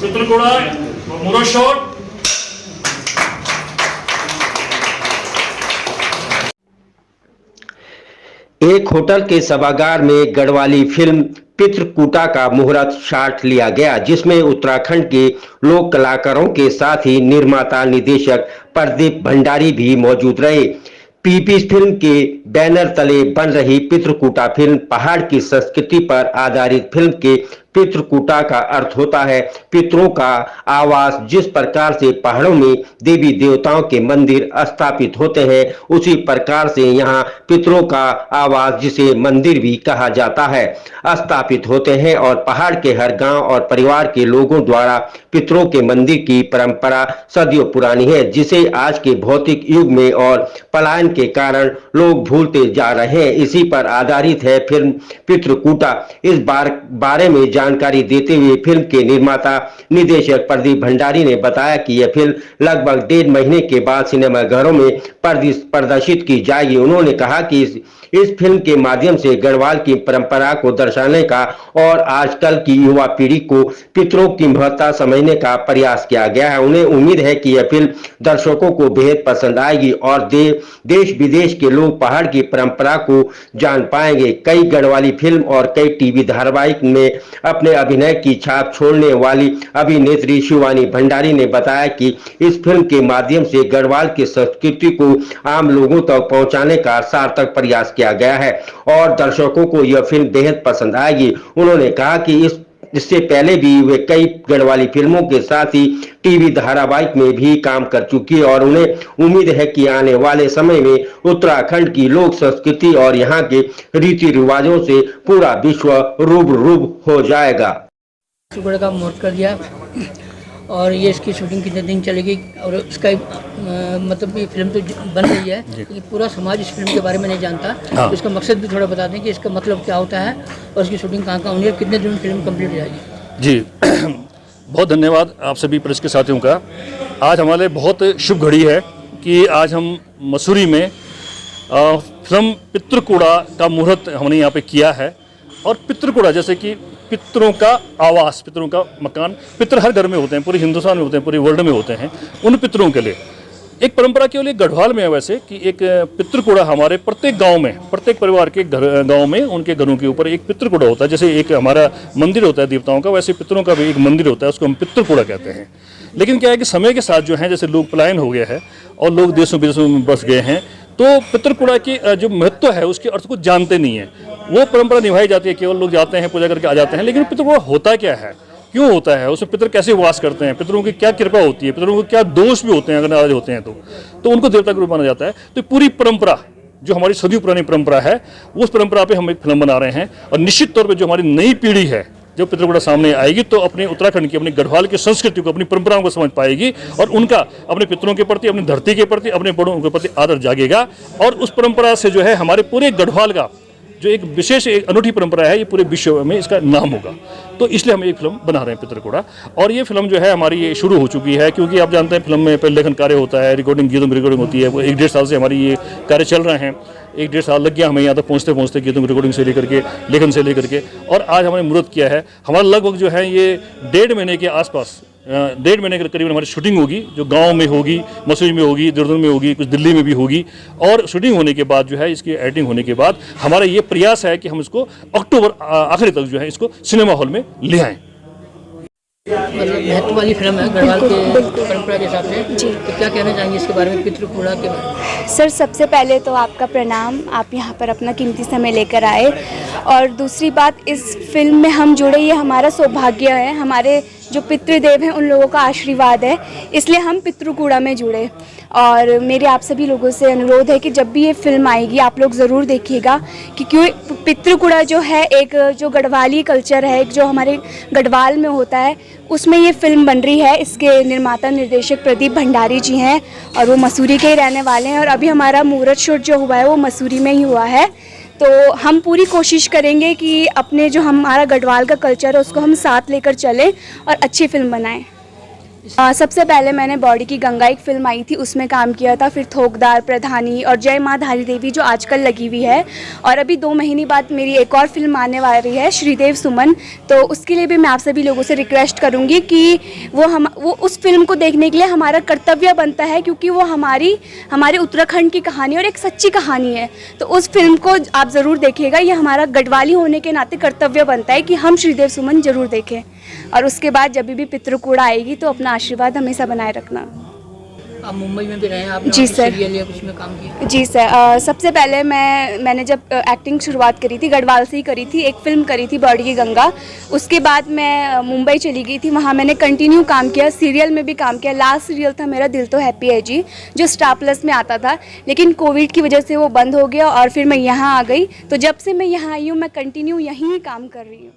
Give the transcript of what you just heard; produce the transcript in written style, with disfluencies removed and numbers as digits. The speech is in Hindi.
चित्रकूड़ा मुरशोट। एक होटल के सभागार में गढ़वाली फिल्म पितृकूटा का मुहूर्त शॉट लिया गया, जिसमें उत्तराखंड के लोक कलाकारों के साथ ही निर्माता निर्देशक प्रदीप भंडारी भी मौजूद रहे। पीपी फिल्म के बैनर तले बन रही पितृकूटा फिल्म पहाड़ की संस्कृति पर आधारित फिल्म के पितृकूटा का अर्थ होता है पितरों का आवास। जिस प्रकार से पहाड़ों में देवी देवताओं के मंदिर स्थापित होते हैं, उसी प्रकार से यहाँ पितरों का आवास, जिसे मंदिर भी कहा जाता है, स्थापित होते हैं और पहाड़ के हर गांव और परिवार के लोगों द्वारा पितरों के मंदिर की परंपरा सदियों पुरानी है, जिसे आज के भौतिक युग में और पलायन के कारण लोग भूलते जा रहे हैं। इसी पर आधारित है फिल्म पितृकूटा। इस बारे में जानकारी देते हुए फिल्म के निर्माता निर्देशक प्रदीप भंडारी ने बताया कि यह फिल्म लगभग 1.5 महीने के बाद सिनेमाघरों में प्रदर्शित की जाएगी। उन्होंने कहा कि इस फिल्म के माध्यम से गढ़वाल की परंपरा को दर्शाने का और आजकल की युवा पीढ़ी को पितरों की महत्ता समझने का प्रयास किया गया है। उन्हें उम्मीद है कि यह फिल्म दर्शकों को बेहद पसंद आएगी और देश विदेश के लोग पहाड़ की परंपरा को जान पाएंगे। कई गढ़वाली फिल्म और कई टीवी धारावाहिक में अपने अभिनय की छाप छोड़ने वाली अभिनेत्री शिवानी भंडारी ने बताया कि इस फिल्म के माध्यम से गढ़वाल की संस्कृति को आम लोगों तक पहुंचाने का सार्थक प्रयास किया गया है और दर्शकों को यह फिल्म बेहद पसंद आएगी। उन्होंने कहा कि इससे पहले भी वे कई गढ़वाली फिल्मों के साथ ही टीवी धारावाहिक में भी काम कर चुकी है और उन्हें उम्मीद है कि आने वाले समय में उत्तराखंड की लोक संस्कृति और यहाँ के रीति रिवाजों से पूरा विश्व रूबरू हो जाएगा। पितृकूटा का मुहूर्त कर दिया और ये इसकी शूटिंग कितने दिन चलेगी और इसका मतलब ये फिल्म तो बन रही है, लेकिन पूरा समाज इस फिल्म के बारे में नहीं जानता। तो इसका मकसद भी थोड़ा बता दें कि इसका मतलब क्या होता है और इसकी शूटिंग कहाँ होनी है, कितने दिन में फिल्म कंप्लीट हो जाएगी। जी बहुत धन्यवाद आप सभी प्रेस के साथियों का। आज हमारे लिए बहुत शुभ घड़ी है कि आज हम मसूरी में फिल्म पितृकूड़ा का मुहूर्त हमने यहाँ पे किया है। और पितृकूड़ा जैसे कि पितरों का आवास, पितरों का मकान, पितर हर घर में होते हैं, पूरे हिंदुस्तान में होते हैं, पूरे वर्ल्ड में होते हैं। उन पितरों के लिए एक परंपरा केवल गढ़वाल में है वैसे कि एक पितृकूड़ा हमारे प्रत्येक गांव में, प्रत्येक परिवार के गांव में उनके घरों के ऊपर एक पितृकूड़ा होता है। जैसे एक हमारा मंदिर होता है देवताओं का, वैसे पितरों का भी एक मंदिर होता है, उसको हम पितृकूड़ा कहते हैं। लेकिन क्या है कि समय के साथ जो है, जैसे लोग पलायन हो गया है और लोग देशों विदेशों में बस गए हैं, तो पितृकूड़ा की जो महत्व है उसके अर्थ को जानते नहीं है। वो परंपरा निभाई जाती है, केवल लोग जाते हैं पूजा करके आ जाते हैं, लेकिन पितृकूड़ा होता क्या है, क्यों होता है, उसमें पितर कैसे वास करते हैं, पितरों की क्या कृपा होती है, पितरों को क्या दोष भी होते हैं अगर नाराज होते हैं तो उनको देवता के रूप माना जाता है। तो पूरी परंपरा जो हमारी सदियों पुरानी परंपरा है, उस परंपरा पे हम एक फिल्म बना रहे हैं। और निश्चित तौर पर जो हमारी नई पीढ़ी है, जब पितृकूड़ा सामने आएगी तो अपने उत्तराखंड की, अपने गढ़वाल की संस्कृति को, अपनी परंपराओं को समझ पाएगी और उनका अपने पितरों के प्रति, अपनी धरती के प्रति, अपने बड़ों के प्रति आदर जागेगा। और उस परंपरा से जो है हमारे पूरे गढ़वाल का जो एक विशेष एक अनूठी परंपरा है, ये पूरे विश्व में इसका नाम होगा। तो इसलिए हम एक फिल्म बना रहे हैं पितृकूड़ा। और ये फिल्म जो है हमारी ये शुरू हो चुकी है, क्योंकि आप जानते हैं फिल्म में पहले लेखन कार्य होता है, रिकॉर्डिंग गीतों की रिकॉर्डिंग होती है। वो 1-1.5 साल से हमारी ये कार्य चल रहे हैं। 1-1.5 साल लग गया हमें यहाँ तक पहुँचते गीतों की रिकॉर्डिंग से लेकर के, लेखन से लेकर के। और आज हमने मुहूर्त किया है। हमारा लगभग जो है ये 1.5 महीने के आसपास, 1.5 महीने के करीब हमारी शूटिंग होगी, जो गांव में होगी, मसूरी में होगी, देहरादून में होगी, कुछ दिल्ली में भी होगी। और शूटिंग होने के बाद जो है, इसकी एडिटिंग होने के बाद हमारा ये प्रयास है कि हम इसको अक्टूबर आखिरी तक जो है इसको सिनेमा हॉल में ले आएँ। मतलब महत्व वाली फिल्म है गढ़वाल के परंपरा के हिसाब से जी। तो क्या कहना चाहेंगे इसके बारे में, पितृकूड़ा के बारे में? सर सबसे पहले तो आपका प्रणाम, आप यहाँ पर अपना कीमती समय लेकर आए। और दूसरी बात, इस फिल्म में हम जुड़े, ये हमारा सौभाग्य है, हमारे जो पितृदेव हैं उन लोगों का आशीर्वाद है, इसलिए हम पितृकूड़ा में जुड़े। और मेरे आप सभी लोगों से अनुरोध है कि जब भी ये फिल्म आएगी आप लोग ज़रूर देखिएगा, क्योंकि पितृकूड़ा जो है एक जो गढ़वाली कल्चर है, एक जो हमारे गढ़वाल में होता है, उसमें ये फिल्म बन रही है। इसके निर्माता निर्देशक प्रदीप भंडारी जी हैं और वो मसूरी के ही रहने वाले हैं। और अभी हमारा मुहूर्त शूट जो हुआ है वो मसूरी में ही हुआ है। तो हम पूरी कोशिश करेंगे कि अपने जो हमारा गढ़वाल का कल्चर है उसको हम साथ लेकर चलें और अच्छी फिल्म बनाएं। सबसे पहले मैंने बॉडी की गंगा एक फिल्म आई थी उसमें काम किया था, फिर थोकदार, प्रधानी और जय माँ धारी देवी जो आजकल लगी हुई है, और अभी 2 महीने बाद मेरी एक और फिल्म आने वाली है श्रीदेव सुमन। तो उसके लिए भी मैं आप सभी लोगों से रिक्वेस्ट करूँगी कि वो उस फिल्म को देखने के लिए हमारा कर्तव्य बनता है, क्योंकि वो हमारे उत्तराखंड की कहानी और एक सच्ची कहानी है। तो उस फिल्म को आप ज़रूर देखिएगा, ये हमारा गढ़वाली होने के नाते कर्तव्य बनता है कि हम श्रीदेव सुमन ज़रूर देखें। और उसके बाद जब भी पितृकूड़ा आएगी तो अपना आशीर्वाद हमेशा बनाए रखना। आप मुंबई में भी रहे हैं, आपने जी सर। सीरियल या कुछ में काम किया? जी सर। सबसे पहले मैंने जब एक्टिंग शुरुआत करी थी गढ़वाल से ही करी थी, एक फिल्म करी थी बॉडी की गंगा। उसके बाद मैं मुंबई चली गई थी, वहाँ मैंने कंटिन्यू काम किया, सीरियल में भी काम किया। लास्ट सीरियल था मेरा दिल तो हैप्पी है जी, जो स्टार प्लस में आता था, लेकिन कोविड की वजह से वो बंद हो गया और फिर मैं यहाँ आ गई। तो जब से मैं यहाँ आई हूँ मैं कंटिन्यू यहीं काम कर रही हूँ।